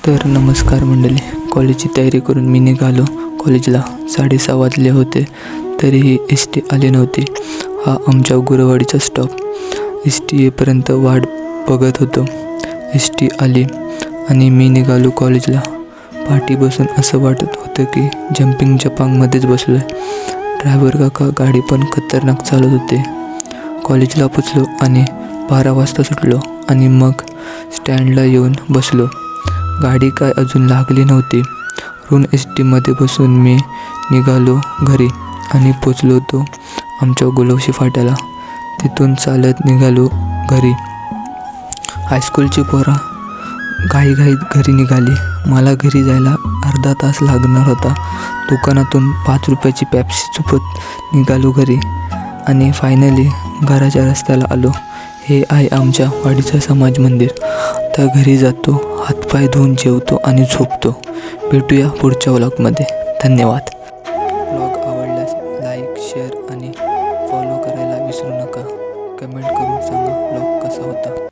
तर नमस्कार मंडळी, कॉलेजची तयारी करून मी निघालो कॉलेजला. 6:30 वाजले होते तरीही एस टी आली नव्हती. हा आमच्या गुरवाडीचा स्टॉप. एस टी येईपर्यंत वाट बघत होतो. एस टी आली आणि मी निघालो कॉलेजला. पाठी बसून असं वाटत होतं की जम्पिंग जपांगमध्येच बसलो आहे. ड्रायव्हर काका गाडी पण खतरनाक चालवत होते. कॉलेजला पोचलो आणि 12 वाजता सुटलो आणि मग स्टँडला येऊन बसलो. गाडी काय अजून लागली नव्हती. ऋण एस टीमध्ये बसून मी निघालो घरी आणि पोचलो होतो आमच्या गुलवशी फाट्याला. तिथून चालत निघालो घरी. हायस्कूलची पोरं घाईघाईत घरी निघाली. मला घरी जायला अर्धा तास लागणार होता. दुकानातून 5 रुपयाची पेप्सी चुपत निघालो घरी आणि फायनली घराच्या रस्त्याला आलो. हे आहे आमच्या वाडीचं समाज मंदिर. आता घरी जातो, हातपाय धुवून जेवतो आणि झोपतो. भेटूया पुढच्या व्लॉगमध्ये. धन्यवाद. व्लॉग आवडल्यास लाईक, शेअर आणि फॉलो करायला विसरू नका. कमेंट करून सांगा व्लॉग कसा होता.